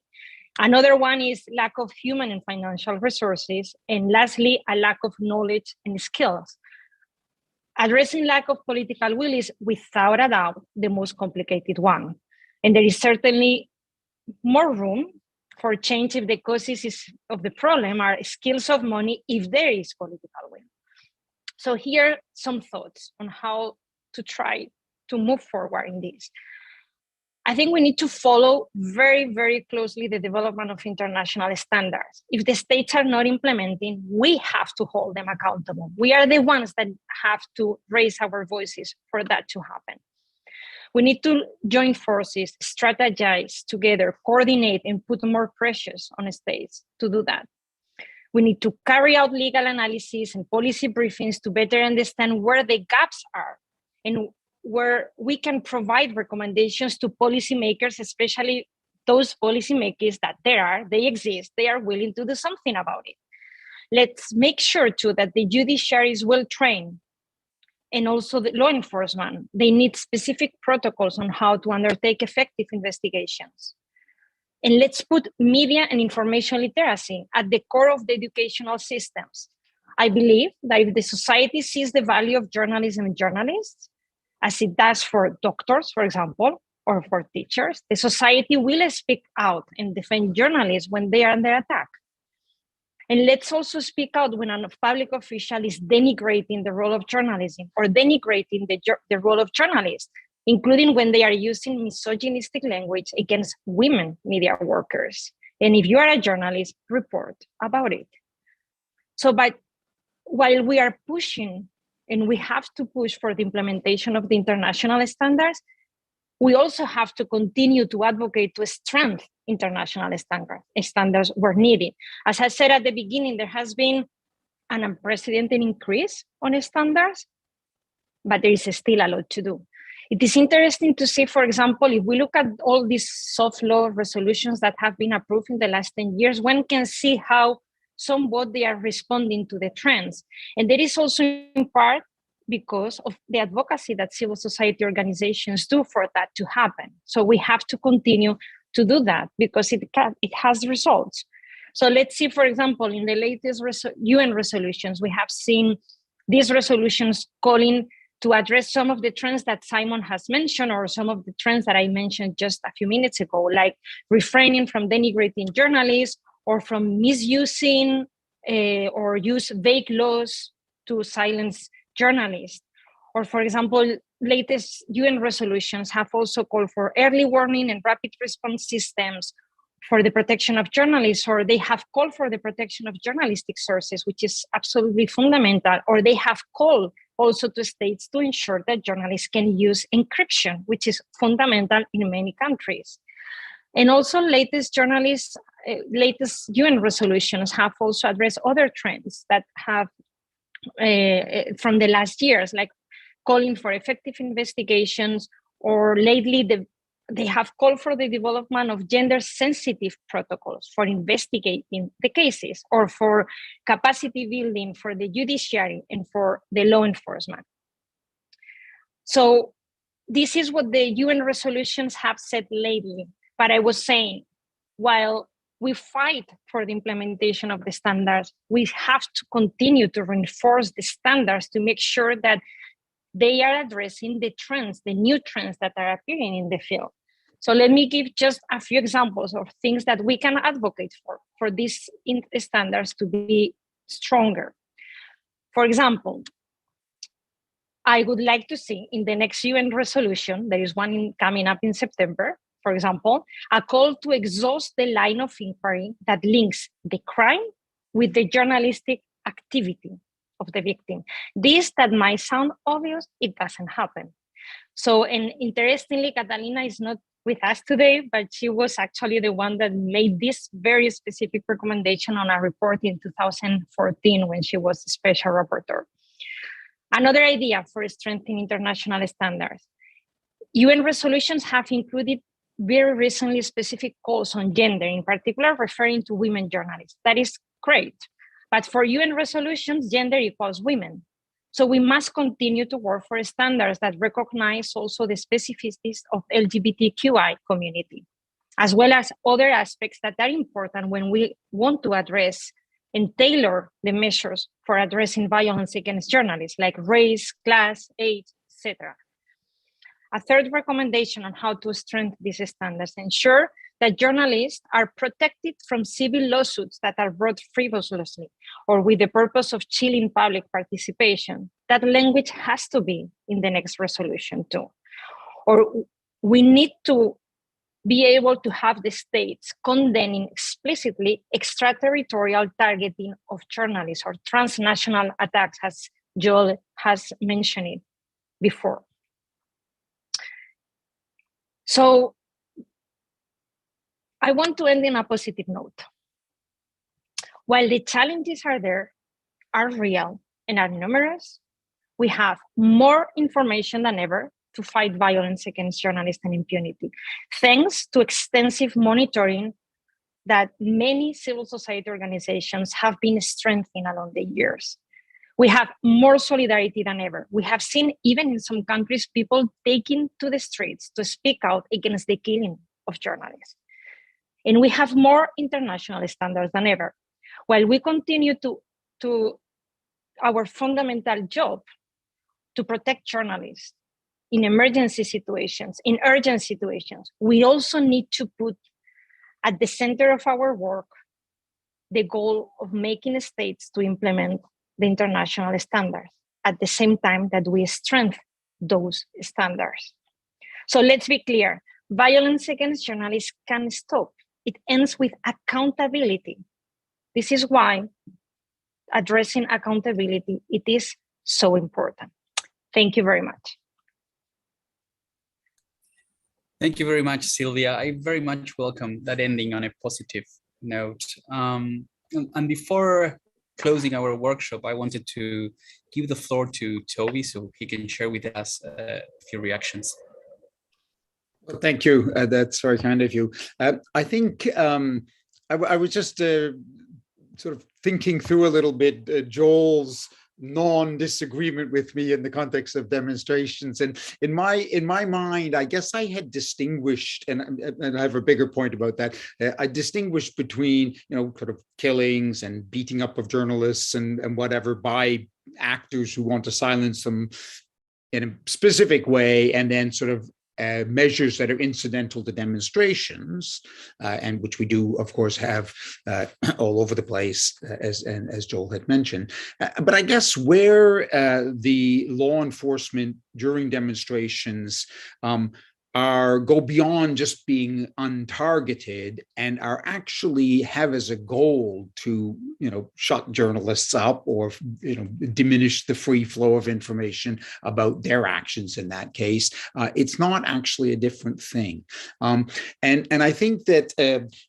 Another one is lack of human and financial resources. And lastly, a lack of knowledge and skills. Addressing lack of political will is without a doubt the most complicated one. And there is certainly more room for change if the causes of the problem are skills of money, if there is political will. So here are some thoughts on how to try to move forward in this. I think we need to follow very, very closely the development of international standards. If the states are not implementing, we have to hold them accountable. We are the ones that have to raise our voices for that to happen. We need to join forces, strategize together, coordinate, and put more pressures on states to do that. We need to carry out legal analysis and policy briefings to better understand where the gaps are and where we can provide recommendations to policymakers, especially those policymakers that they exist, they are willing to do something about it. Let's make sure too that the judiciary is well trained, and also the law enforcement. They need specific protocols on how to undertake effective investigations. And let's put media and information literacy at the core of the educational systems. I believe that if the society sees the value of journalism and journalists, as it does for doctors, for example, or for teachers, the society will speak out and defend journalists when they are under attack. And let's also speak out when a public official is denigrating the role of journalism or denigrating the role of journalists, including when they are using misogynistic language against women media workers. And if you are a journalist, report about it. So, but while we are pushing, and we have to push for the implementation of the international standards, we also have to continue to advocate to strengthen international standards where needed. As I said at the beginning, there has been an unprecedented increase on standards, but there is still a lot to do. It is interesting to see, for example, if we look at all these soft law resolutions that have been approved in the last 10 years, one can see how somewhat they are responding to the trends. And there is also in part because of the advocacy that civil society organizations do for that to happen. So we have to continue to do that because it has results. So let's see, for example, in the latest UN resolutions, we have seen these resolutions calling to address some of the trends that Simon has mentioned, or some of the trends that I mentioned just a few minutes ago, like refraining from denigrating journalists, or from misusing or use vague laws to silence journalists. Or, for example, latest UN resolutions have also called for early warning and rapid response systems for the protection of journalists, or they have called for the protection of journalistic sources, which is absolutely fundamental, or they have called also to states to ensure that journalists can use encryption, which is fundamental in many countries. And also latest UN resolutions have also addressed other trends that have from the last years, like calling for effective investigations, or lately they have called for the development of gender-sensitive protocols for investigating the cases, or for capacity building for the judiciary and for the law enforcement. So this is what the UN resolutions have said lately. But I was saying, while we fight for the implementation of the standards, we have to continue to reinforce the standards to make sure that they are addressing the trends, the new trends that are appearing in the field. So let me give just a few examples of things that we can advocate for these standards to be stronger. For example, I would like to see in the next UN resolution, there is one coming up in September, for example, a call to exhaust the line of inquiry that links the crime with the journalistic activity of the victim. This that might sound obvious, it doesn't happen. So, and interestingly, Catalina is not with us today, but she was actually the one that made this very specific recommendation on a report in 2014 when she was the special rapporteur. Another idea for strengthening international standards. UN resolutions have included very recently specific calls on gender, in particular referring to women journalists. That is great. But for UN resolutions, gender equals women. So we must continue to work for standards that recognize also the specificities of LGBTQI community, as well as other aspects that are important when we want to address and tailor the measures for addressing violence against journalists, like race, class, age, etc. A third recommendation on how to strengthen these standards: ensure that journalists are protected from civil lawsuits that are brought frivolously or with the purpose of chilling public participation. That language has to be in the next resolution too. Or we need to be able to have the states condemning explicitly extraterritorial targeting of journalists or transnational attacks, as Joel has mentioned it before. So I want to end in a positive note. While the challenges are there, are real, and are numerous, we have more information than ever to fight violence against journalists and impunity, thanks to extensive monitoring that many civil society organizations have been strengthening along the years. We have more solidarity than ever. We have seen, even in some countries, people taking to the streets to speak out against the killing of journalists. And we have more international standards than ever. While we continue to our fundamental job to protect journalists in emergency situations, in urgent situations, we also need to put at the center of our work the goal of making states to implement the international standards at the same time that we strengthen those standards. So let's be clear, violence against journalists can stop. It ends with accountability. This is why addressing accountability, it is so important. Thank you very much. Thank you very much, Sylvia. I very much welcome that ending on a positive note. And before closing our workshop, I wanted to give the floor to Toby so he can share with us a few reactions. Well, thank you. That's very kind of you. I think I was just sort of thinking through a little bit Joel's non-disagreement with me in the context of demonstrations, and in my mind, I guess I had distinguished, and I have a bigger point about that. I distinguished between sort of killings and beating up of journalists and whatever by actors who want to silence them in a specific way, and then sort of measures that are incidental to demonstrations, and which we do, of course, have all over the place, as Joel had mentioned. But I guess where the law enforcement during demonstrations go beyond just being untargeted and are actually have as a goal to shut journalists up or diminish the free flow of information about their actions in that case, it's not actually a different thing. And I think that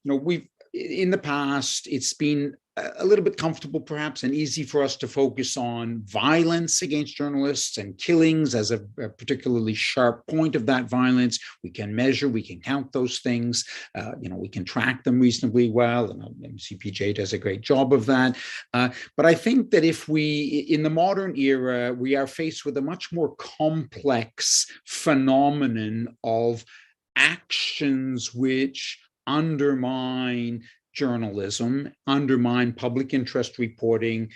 we've in the past it's been a little bit comfortable perhaps and easy for us to focus on violence against journalists and killings as a particularly sharp point of that violence. We can measure, we can count those things, we can track them reasonably well, and CPJ does a great job of that. But I think that if we, in the modern era, we are faced with a much more complex phenomenon of actions which undermine journalism, undermine public interest reporting,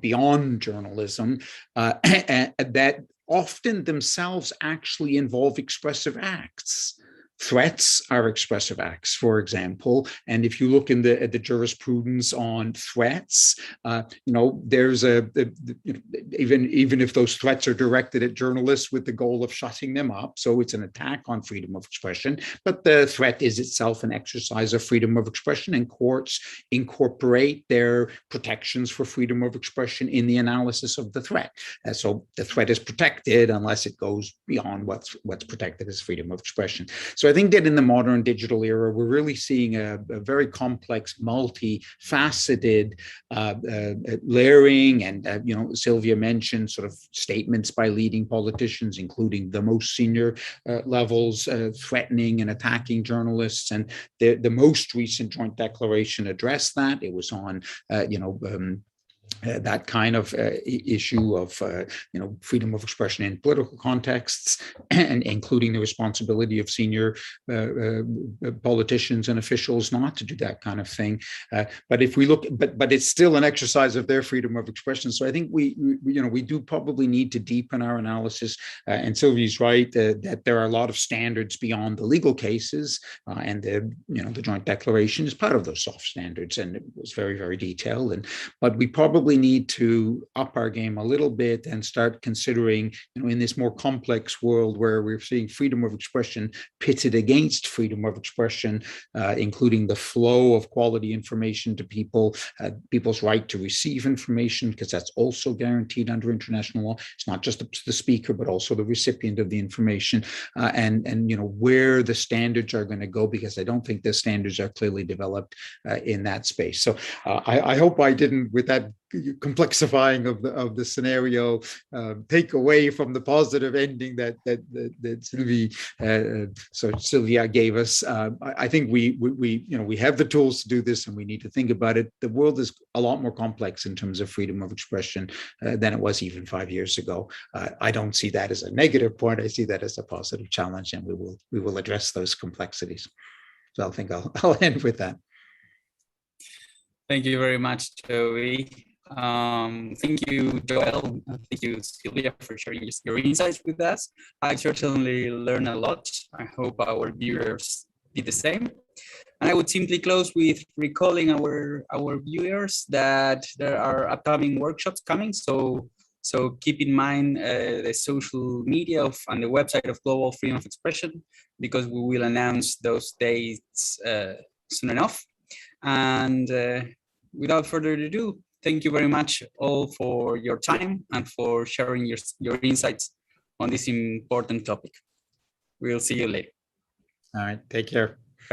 beyond journalism, that often themselves actually involve expressive acts. threats are expressive acts, for example. And if you look in at the jurisprudence on threats, there's even if those threats are directed at journalists with the goal of shutting them up, so it's an attack on freedom of expression, but the threat is itself an exercise of freedom of expression, and courts incorporate their protections for freedom of expression in the analysis of the threat. So the threat is protected unless it goes beyond what's protected as freedom of expression. So I think that in the modern digital era, we're really seeing a very complex, multifaceted layering, and Sylvia mentioned sort of statements by leading politicians, including the most senior levels, threatening and attacking journalists. And the most recent joint declaration addressed that. It was on that kind of issue of freedom of expression in political contexts, and including the responsibility of senior politicians and officials not to do that kind of thing. But if we look, but it's still an exercise of their freedom of expression. So I think we do probably need to deepen our analysis. And Sylvia's right that there are a lot of standards beyond the legal cases, and the joint declaration is part of those soft standards, and it was very, very detailed. But we probably need to up our game a little bit and start considering, in this more complex world where we're seeing freedom of expression pitted against freedom of expression, including the flow of quality information to people, people's right to receive information, because that's also guaranteed under international law. It's not just the speaker, but also the recipient of the information, and where the standards are going to go, because I don't think the standards are clearly developed in that space. So I hope I didn't, with that complexifying of the scenario, take away from the positive ending that Sylvia gave us. I think we have the tools to do this, and we need to think about it. The world is a lot more complex in terms of freedom of expression than it was even 5 years ago. I don't see that as a negative point. I see that as a positive challenge, and we will address those complexities. So I think I'll end with that. Thank you very much, Joey. Thank you, Joel. Thank you, Sylvia, for sharing your insights with us. I certainly learned a lot. I hope our viewers did the same. And I would simply close with recalling our viewers that there are upcoming workshops coming. So keep in mind the social media and the website of Global Freedom of Expression, because we will announce those dates soon enough. And without further ado, thank you very much all for your time and for sharing your insights on this important topic. We'll see you later. All right, take care.